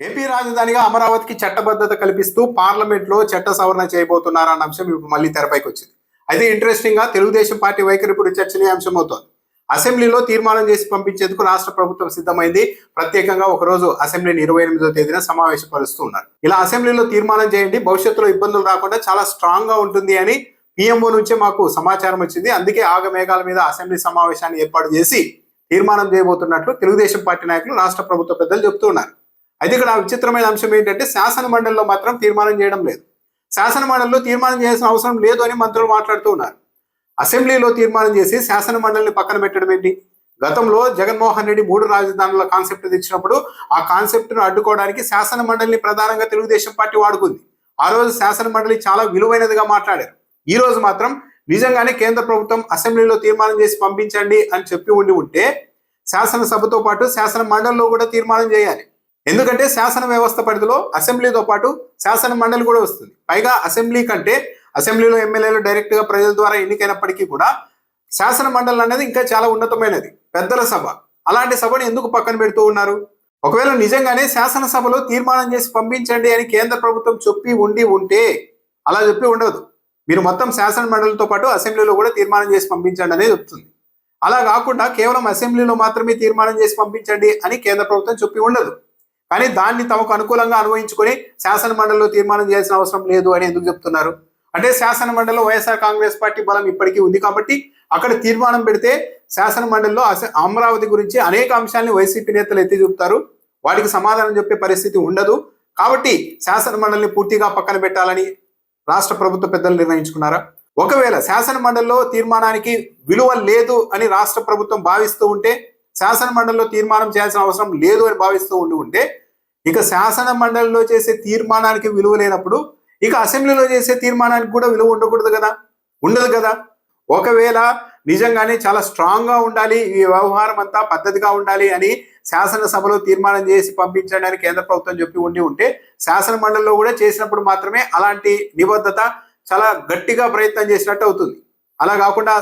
AP రాజధానిగా అమరావతికి చట్టబద్ధత కల్పిస్తూ పార్లమెంట్ లో చట్ట సవరణ చేయబోతున్నారన్న అంశం ఇప్పుడు మళ్ళీ తెరపైకి వచ్చింది. అయితే ఇంట్రెస్టింగ్ గా తెలుగుదేశం పార్టీ వైఖరి ఇప్పుడు చర్చనీయాంశం అవుతోంది. అసెంబ్లీలో తీర్మానం చేసి పంపించేందుకు రాష్ట్ర ప్రభుత్వం సిద్ధమైంది. ప్రత్యేకంగా ఒకరోజు అసెంబ్లీని 28వ తేదీన సమావేశపరుస్తున్నారు. ఇలా అసెంబ్లీలో తీర్మానం చేయండి, భవిష్యత్తులో ఇబ్బందులు రాకుండా చాలా స్ట్రాంగ్ గా ఉంటుంది అని పిఎంఓ నుంచే మాకు సమాచారం వచ్చింది. అందుకే ఆగమేఘాల మీద అసెంబ్లీ సమావేశాన్ని ఏర్పాటు చేసి తీర్మానం చేయబోతున్నట్లు తెలుగుదేశం పార్టీ నాయకులు రాష్ట్ర ప్రభుత్వ పెద్దలు చెబుతున్నారు. అయితే ఇక్కడ విచిత్రమైన అంశం ఏంటంటే శాసన మండలిలో మాత్రం తీర్మానం చేయడం లేదు. శాసన మండలిలో తీర్మానం చేయాల్సిన అవసరం లేదు అని మంత్రులు మాట్లాడుతూ ఉన్నారు. అసెంబ్లీలో తీర్మానం చేసి శాసన మండలిని పక్కన పెట్టడం ఏంటి? గతంలో జగన్మోహన్ రెడ్డి 3 రాజధానుల కాన్సెప్ట్ తెచ్చినప్పుడు ఆ కాన్సెప్ట్ ను అడ్డుకోవడానికి శాసన మండలిని ప్రధానంగా తెలుగుదేశం పార్టీ వాడుకుంది. ఆ రోజు శాసన మండలి చాలా విలువైనదిగా మాట్లాడారు. ఈ రోజు మాత్రం నిజంగానే కేంద్ర ప్రభుత్వం అసెంబ్లీలో తీర్మానం చేసి పంపించండి అని చెప్పి ఉంటే శాసనసభతో పాటు శాసన మండలిలో కూడా తీర్మానం చేయాలి. ఎందుకంటే శాసన వ్యవస్థ పరిధిలో అసెంబ్లీతో పాటు శాసన మండలి కూడా వస్తుంది. పైగా అసెంబ్లీ కంటే అసెంబ్లీలో ఎమ్మెల్యేలు డైరెక్ట్ గా ప్రజల ద్వారా ఎన్నికైనప్పటికీ కూడా శాసన మండలి అనేది ఇంకా చాలా ఉన్నతమైనది, పెద్దల సభ. అలాంటి సభను ఎందుకు పక్కన పెడుతూ ఉన్నారు? ఒకవేళ నిజంగానే శాసనసభలో తీర్మానం చేసి పంపించండి అని కేంద్ర ప్రభుత్వం చెప్పి ఉంటే, అలా చెప్పి ఉండదు. మీరు మొత్తం శాసన మండలితో పాటు అసెంబ్లీలో కూడా తీర్మానం చేసి పంపించండి అనేది చెప్తుంది. అలా కాకుండా కేవలం అసెంబ్లీలో మాత్రమే తీర్మానం చేసి పంపించండి అని కేంద్ర ప్రభుత్వం చెప్పి ఉండదు. కానీ దాన్ని తమకు అనుకూలంగా అన్వయించుకొని శాసన మండలిలో తీర్మానం చేయాల్సిన అవసరం లేదు అని ఎందుకు చెప్తున్నారు? అంటే శాసన మండలిలో వైఎస్ఆర్ కాంగ్రెస్ పార్టీ బలం ఇప్పటికీ ఉంది కాబట్టి అక్కడ తీర్మానం పెడితే శాసన మండలిలో అమరావతి గురించి అనేక అంశాలని వైసీపీ నేతలు ఎత్తి చూపుతారు. వాటికి సమాధానం చెప్పే పరిస్థితి ఉండదు. కాబట్టి శాసన మండలిని పూర్తిగా పక్కన పెట్టాలని రాష్ట్ర ప్రభుత్వ పెద్దలు నిర్ణయించుకున్నారా? ఒకవేళ శాసన మండలిలో తీర్మానానికి విలువ లేదు అని రాష్ట్ర ప్రభుత్వం భావిస్తూ ఉంటే, శాసన మండలిలో తీర్మానం చేయాల్సిన అవసరం లేదు అని భావిస్తూ ఉంటే, ఇక శాసన మండలిలో చేసే తీర్మానానికి విలువ లేనప్పుడు ఇక అసెంబ్లీలో చేసే తీర్మానానికి కూడా విలువ ఉండకూడదు కదా, ఉండదు కదా. ఒకవేళ నిజంగానే చాలా స్ట్రాంగ్ గా ఉండాలి, ఈ వ్యవహారం అంతా పద్ధతిగా ఉండాలి అని శాసనసభలో తీర్మానం చేసి పంపించండి అని కేంద్ర ప్రభుత్వం చెప్పి ఉంటే శాసన మండలిలో కూడా చేసినప్పుడు మాత్రమే అలాంటి నిబద్ధత చాలా గట్టిగా ప్రయత్నం చేసినట్టు అవుతుంది. అలా కాకుండా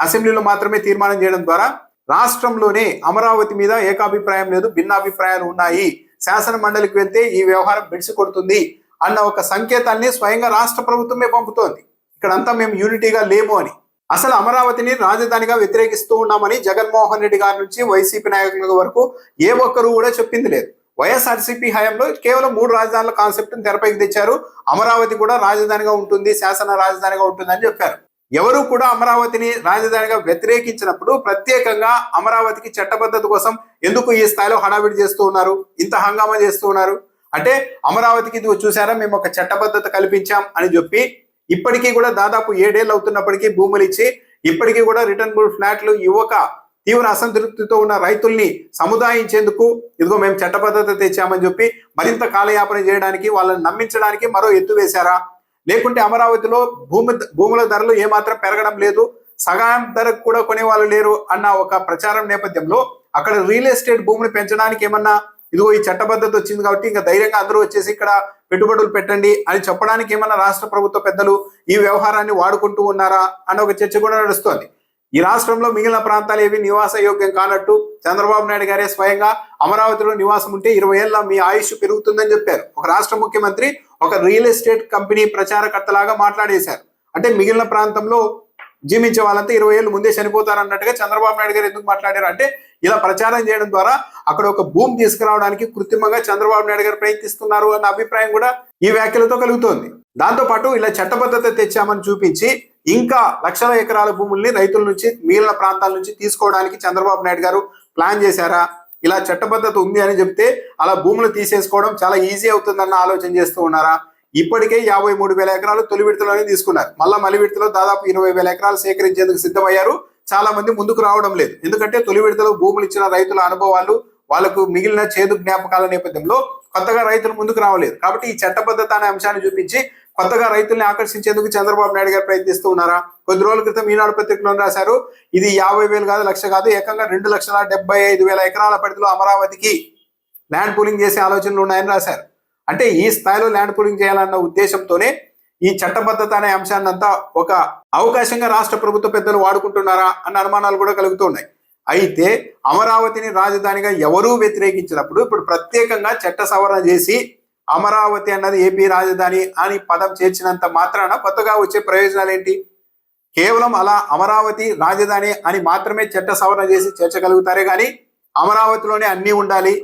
అసెంబ్లీలో మాత్రమే తీర్మానం చేయడం ద్వారా రాష్ట్రంలోనే అమరావతి మీద ఏకాభిప్రాయం లేదు, భిన్నాభిప్రాయాలు ఉన్నాయి, శాసన మండలికి వెళ్తే ఈ వ్యవహారం బెడిసి కొడుతుంది అన్న ఒక సంకేతాన్ని స్వయంగా రాష్ట్ర ప్రభుత్వమే పంపుతోంది. ఇక్కడంతా మేము యూనిటీగా లేము అని. అసలు అమరావతిని రాజధానిగా వ్యతిరేకిస్తూ ఉన్నామని జగన్మోహన్ రెడ్డి గారి నుంచి వైసీపీ నాయకుల వరకు ఏ ఒక్కరు కూడా చెప్పింది లేదు. వైఎస్ఆర్సీపీ హయాంలో కేవలం 3 రాజధానుల కాన్సెప్ట్ తెరపైకి తెచ్చారు. అమరావతి కూడా రాజధానిగా ఉంటుంది, శాసన రాజధానిగా ఉంటుంది అని చెప్పారు. ఎవరు కూడా అమరావతిని రాజధానిగా వ్యతిరేకించినప్పుడు ప్రత్యేకంగా అమరావతికి చట్టబద్ధత కోసం ఎందుకు ఈ స్థాయిలో హడావిడి చేస్తూ ఉన్నారు, ఇంత హంగామా చేస్తూ ఉన్నారు? అంటే అమరావతికి ఇది చూసారా మేము ఒక చట్టబద్ధత కల్పించాం అని చెప్పి ఇప్పటికీ కూడా దాదాపు 7 ఏళ్ళు అవుతున్నప్పటికీ భూములు ఇచ్చి ఇప్పటికీ కూడా రిటర్నబుల్ ఫ్లాట్లు ఇవ్వక తీవ్ర అసంతృప్తితో ఉన్న రైతుల్ని సముదాయించేందుకు ఇదిగో మేము చట్టబద్ధత తెచ్చామని చెప్పి మరింత కాలయాపన చేయడానికి, వాళ్ళని నమ్మించడానికి మరో ఎత్తు వేశారా? లేకుంటే అమరావతిలో భూముల ధరలు ఏమాత్రం పెరగడం లేదు, సగాం ధరకు కూడా కొనేవాళ్ళు లేరు అన్న ఒక ప్రచారం నేపథ్యంలో అక్కడ రియల్ ఎస్టేట్ భూములు పెంచడానికి ఏమన్నా ఇదిగో ఈ చట్టబద్ధత వచ్చింది కాబట్టి ఇంకా ధైర్యంగా అందరూ వచ్చేసి ఇక్కడ పెట్టుబడులు పెట్టండి అని చెప్పడానికి ఏమన్నా రాష్ట్ర ప్రభుత్వ పెద్దలు ఈ వ్యవహారాన్ని వాడుకుంటూ ఉన్నారా అన్న ఒక చర్చ కూడా నడుస్తోంది. ఈ రాష్ట్రంలో మిగిలిన ప్రాంతాలు ఏవి నివాస యోగ్యం కానట్టు చంద్రబాబు నాయుడు గారే స్వయంగా అమరావతిలో నివాసం ఉంటే 20 ఏళ్ళ మీ ఆయుష్ పెరుగుతుందని చెప్పారు. ఒక రాష్ట్ర ముఖ్యమంత్రి ఒక రియల్ ఎస్టేట్ కంపెనీ ప్రచారకర్తలాగా మాట్లాడేశారు. అంటే మిగిలిన ప్రాంతంలో జీవించే వాళ్ళంతా 20 ఏళ్ళు ముందే చనిపోతారు అన్నట్టుగా చంద్రబాబు నాయుడు గారు ఎందుకు మాట్లాడారు? అంటే ఇలా ప్రచారం చేయడం ద్వారా అక్కడ ఒక భూమి తీసుకురావడానికి కృత్రిమంగా చంద్రబాబు నాయుడు గారు ప్రయత్నిస్తున్నారు అన్న అభిప్రాయం కూడా ఈ వ్యాఖ్యలతో కలుగుతోంది. దాంతో పాటు ఇలా చట్టబద్ధత తెచ్చామని చూపించి ఇంకా లక్షల ఎకరాల భూముల్ని రైతుల నుంచి మిగిలిన ప్రాంతాల నుంచి తీసుకోవడానికి చంద్రబాబు నాయుడు గారు ప్లాన్ చేశారా? ఇలా చట్టబద్ధత ఉంది అని చెప్తే అలా భూములు తీసేసుకోవడం చాలా ఈజీ అవుతుందన్న ఆలోచన చేస్తూ ఉన్నారా? ఇప్పటికే 53,000 ఎకరాలు తొలి విడతలోనే తీసుకున్నారు. మళ్ళీ విడతలో దాదాపు 20,000 ఎకరాలు సేకరించేందుకు సిద్ధమయ్యారు. చాలా మంది ముందుకు రావడం లేదు. ఎందుకంటే తొలి విడతలో భూములు ఇచ్చిన రైతుల అనుభవాలు, వాళ్ళకు మిగిలిన చేదు జ్ఞాపకాల నేపథ్యంలో కొత్తగా రైతులు ముందుకు రావలేదు. కాబట్టి ఈ చట్టబద్ధత అనే అంశాన్ని చూపించి కొత్తగా రైతుల్ని ఆకర్షించేందుకు చంద్రబాబు నాయుడు గారు ప్రయత్నిస్తూ ఉన్నారా? కొద్ది రోజుల క్రితం ఈనాడు పత్రికలో రాశారు, ఇది 50,000 కాదు, 1,00,000 కాదు, ఏకంగా 2,75,000 ఎకరాల పరిధిలో అమరావతికి ల్యాండ్ పూలింగ్ చేసే ఆలోచనలు ఉన్నాయని రాశారు. అంటే ఈ స్థాయిలో ల్యాండ్ పూలింగ్ చేయాలన్న ఉద్దేశంతోనే ఈ చట్టబద్ధత అనే అంశాన్ని అంతా ఒక అవకాశంగా రాష్ట్ర ప్రభుత్వ పెద్దలు వాడుకుంటున్నారా అన్న అనుమానాలు కూడా కలుగుతున్నాయి. అయితే అమరావతిని రాజధానిగా ఎవరూ వ్యతిరేకించినప్పుడు ఇప్పుడు ప్రత్యేకంగా చట్ట సవరణ చేసి అమరావతి అన్నది ఏపీ రాజధాని అని పదం చేర్చినంత మాత్రాన కొత్తగా వచ్చే ప్రయోజనాలు ఏంటి? కేవలం అలా అమరావతి రాజధాని అని మాత్రమే చట్ట సవరణ చేసి చేర్చగలుగుతారే కానీ అమరావతిలోనే అన్నీ ఉండాలి,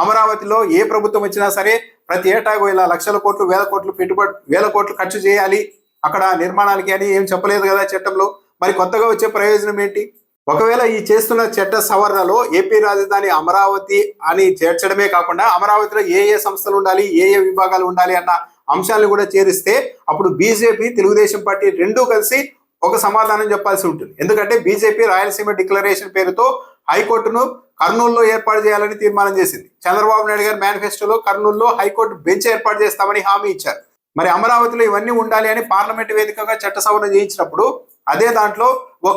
అమరావతిలో ఏ ప్రభుత్వం వచ్చినా సరే ప్రతి ఏటా ఇలా లక్షల కోట్లు వేల కోట్లు ఖర్చు చేయాలి అక్కడ నిర్మాణాలకి అని ఏం చెప్పలేదు కదా చట్టంలో. మరి కొత్తగా వచ్చే ప్రయోజనం ఏంటి? ఒకవేళ ఈ చేస్తున్న చట్ట సవరణలో ఏపీ రాజధాని అమరావతి అని చేర్చడమే కాకుండా అమరావతిలో ఏ ఏ సంస్థలు ఉండాలి, ఏ ఏ విభాగాలు ఉండాలి అన్న అంశాలను కూడా చేరిస్తే అప్పుడు బీజేపీ తెలుగుదేశం పార్టీ రెండూ కలిసి ఒక సమాధానం చెప్పాల్సి ఉంటుంది. ఎందుకంటే బీజేపీ రాయలసీమ డిక్లరేషన్ పేరుతో హైకోర్టును కర్నూలులో ఏర్పాటు చేయాలని తీర్మానం చేసింది. చంద్రబాబు నాయుడు గారి మేనిఫెస్టోలో కర్నూలులో హైకోర్టు బెంచ్ ఏర్పాటు చేస్తామని హామీ ఇచ్చారు. మరి అమరావతిలో ఇవన్నీ ఉండాలి అని పార్లమెంటు వేదికగా చట్ట సవరణ చేయించినప్పుడు అదే దాంట్లో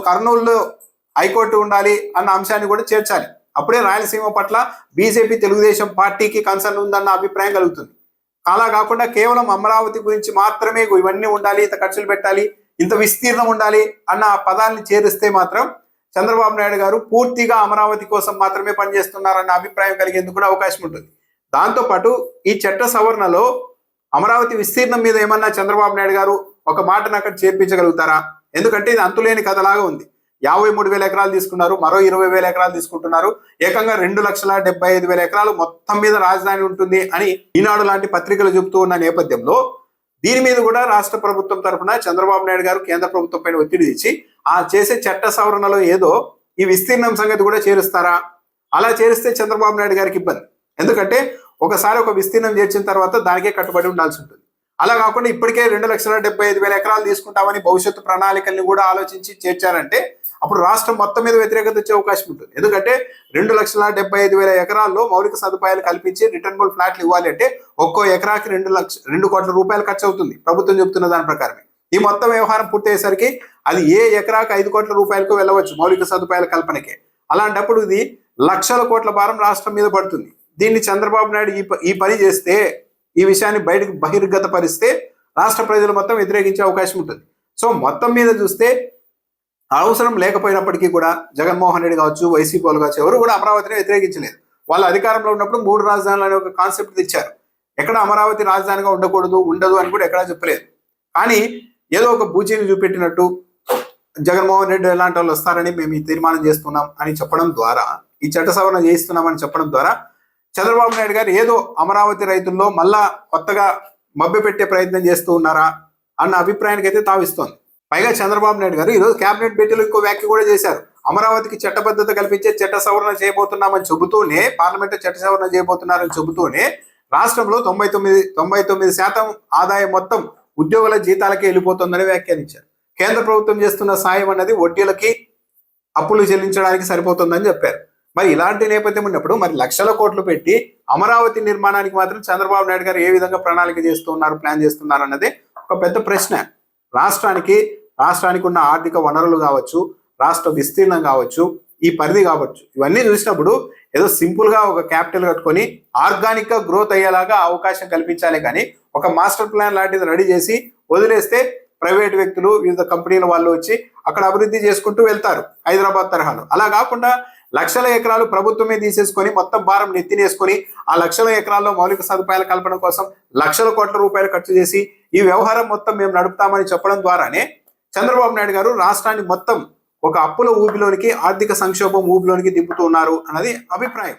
కర్నూలులో హైకోర్టు ఉండాలి అన్న అంశాన్ని కూడా చేర్చాలి. అప్పుడే రాయలసీమ పట్ల బీజేపీ తెలుగుదేశం పార్టీకి కన్సర్న్ ఉందన్న అభిప్రాయం కలుగుతుంది. అలా కాకుండా కేవలం అమరావతి గురించి మాత్రమే ఇవన్నీ ఉండాలి, ఇంత ఖర్చులు పెట్టాలి, ఇంత విస్తీర్ణం ఉండాలి అన్న పదాన్ని చేరిస్తే మాత్రం చంద్రబాబు నాయుడు గారు పూర్తిగా అమరావతి కోసం మాత్రమే పనిచేస్తున్నారన్న అభిప్రాయం కలిగేందుకు కూడా అవకాశం ఉంటుంది. దాంతోపాటు ఈ చట్ట సవరణలో అమరావతి విస్తీర్ణం మీద ఏమన్నా చంద్రబాబు నాయుడు గారు ఒక మాటను అక్కడ చేర్పించగలుగుతారా? ఎందుకంటే ఇది అంతులేని కథలాగా ఉంది. 53,000 ఎకరాలు తీసుకున్నారు, మరో 20,000 ఎకరాలు తీసుకుంటున్నారు, ఏకంగా 2,75,000 ఎకరాలు మొత్తం మీద రాజధాని ఉంటుంది అని ఈనాడు లాంటి పత్రికలు చెబుతూ ఉన్న నేపథ్యంలో దీని మీద కూడా రాష్ట్ర ప్రభుత్వం తరఫున చంద్రబాబు నాయుడు గారు కేంద్ర ప్రభుత్వం పైన ఒత్తిడి తెచ్చి ఆ చేసే చట్ట సవరణలో ఏదో ఈ విస్తీర్ణం సంగతి కూడా చేరుస్తారా? అలా చేరిస్తే చంద్రబాబు నాయుడు గారికి ఇబ్బంది. ఎందుకంటే ఒకసారి ఒక విస్తీర్ణం చేర్చిన తర్వాత దానికే కట్టుబడి ఉండాల్సి ఉంటుంది. అలా కాకుండా ఇప్పటికే 2,75,000 ఎకరాలు తీసుకుంటామని భవిష్యత్తు ప్రణాళికల్ని కూడా ఆలోచించి చేర్చారంటే అప్పుడు రాష్ట్రం మొత్తం మీద వ్యతిరేకత వచ్చే అవకాశం ఉంటుంది. ఎందుకంటే 2,75,000 ఎకరాల్లో మౌలిక సదుపాయాలు కల్పించి రిటర్నబుల్ ఫ్లాట్లు ఇవ్వాలి అంటే ఒక్కో ఎకరాకి 2 కోట్ల రూపాయలు ఖర్చు అవుతుంది ప్రభుత్వం చెబుతున్న దాని ప్రకారమే. ఈ మొత్తం వ్యవహారం పూర్తయ్యేసరికి అది ఏ ఎకరాకి 5 కోట్ల రూపాయలకు వెళ్ళవచ్చు మౌలిక సదుపాయాల కల్పనకే. అలాంటప్పుడు ఇది లక్షల కోట్ల భారం రాష్ట్రం మీద పడుతుంది. దీన్ని చంద్రబాబు నాయుడు ఈ పని చేస్తే, ఈ విషయాన్ని బయటకు బహిర్గతపరిస్తే రాష్ట్ర ప్రజలు మొత్తం వ్యతిరేకించే అవకాశం ఉంటుంది. సో మొత్తం మీద చూస్తే అవసరం లేకపోయినప్పటికీ కూడా జగన్మోహన్ రెడ్డి కావచ్చు, వైసీపీ వాళ్ళు కావచ్చు, ఎవరు కూడా అమరావతిని వ్యతిరేకించలేదు. వాళ్ళ అధికారంలో ఉన్నప్పుడు 3 రాజధానులు అనే ఒక కాన్సెప్ట్ తెచ్చారు. ఎక్కడ అమరావతి రాజధానిగా ఉండదు అని కూడా ఎక్కడా చెప్పలేదు. కానీ ఏదో ఒక బూచీని చూపెట్టినట్టు జగన్మోహన్ రెడ్డి ఎలాంటి వాళ్ళు వస్తారని మేము ఈ తీర్మానం చేస్తున్నాం అని చెప్పడం ద్వారా, ఈ చట్ట సవరణ చేయిస్తున్నామని చెప్పడం ద్వారా చంద్రబాబు నాయుడు గారు ఏదో అమరావతి రైతుల్లో మళ్ళా కొత్తగా మభ్యపెట్టే ప్రయత్నం చేస్తూ ఉన్నారా అన్న అభిప్రాయానికి అయితే తావిస్తోంది. పైగా చంద్రబాబు నాయుడు గారు ఈరోజు కేబినెట్ భేటీలో ఇంకో వ్యాఖ్య కూడా చేశారు. అమరావతికి చట్టబద్ధత కల్పించే చట్ట సవరణ చేయబోతున్నామని చెబుతూనే, పార్లమెంట్ చట్ట సవరణ చేయబోతున్నారని చెబుతూనే రాష్ట్రంలో 99% ఆదాయం మొత్తం ఉద్యోగుల జీతాలకే వెళ్ళిపోతుందని వ్యాఖ్యానించారు. కేంద్ర ప్రభుత్వం చేస్తున్న సాయం అన్నది వడ్డీలకి అప్పులు చెల్లించడానికి సరిపోతుందని చెప్పారు. మరి ఇలాంటి నేపథ్యం ఉన్నప్పుడు మరి లక్షల కోట్లు పెట్టి అమరావతి నిర్మాణానికి మాత్రం చంద్రబాబు నాయుడు గారు ఏ విధంగా ప్రణాళిక చేస్తున్నారు, ప్లాన్ చేస్తున్నారు అన్నది ఒక పెద్ద ప్రశ్న. రాష్ట్రానికి ఉన్న ఆర్థిక వనరులు కావచ్చు, రాష్ట్ర విస్తీర్ణం కావచ్చు, ఈ పరిధి కావచ్చు, ఇవన్నీ చూసినప్పుడు ఏదో సింపుల్ గా ఒక క్యాపిటల్ కట్టుకొని ఆర్గానిక్ గా గ్రోత్ అయ్యేలాగా అవకాశం కల్పించాలి. కానీ ఒక మాస్టర్ ప్లాన్ లాంటిది రెడీ చేసి వదిలేస్తే ప్రైవేట్ వ్యక్తులు, వివిధ కంపెనీల వాళ్ళు వచ్చి అక్కడ అభివృద్ధి చేసుకుంటూ వెళ్తారు హైదరాబాద్ తరహాలో. అలా కాకుండా లక్షల ఎకరాలు ప్రభుత్వమే తీసేసుకొని మొత్తం భారం నెత్తినేసుకొని ఆ లక్షల ఎకరాల్లో మౌలిక సదుపాయాల కల్పన కోసం లక్షల కోట్ల రూపాయలు ఖర్చు చేసి ఈ వ్యవహారం మొత్తం మేము నడుపుతామని చెప్పడం ద్వారానే చంద్రబాబు నాయుడు గారు రాష్ట్రాన్ని మొత్తం ఒక అప్పుల ఊబిలోనికి, ఆర్థిక సంక్షోభం ఊబిలోనికి దింపుతున్నారు అన్నది అభిప్రాయం.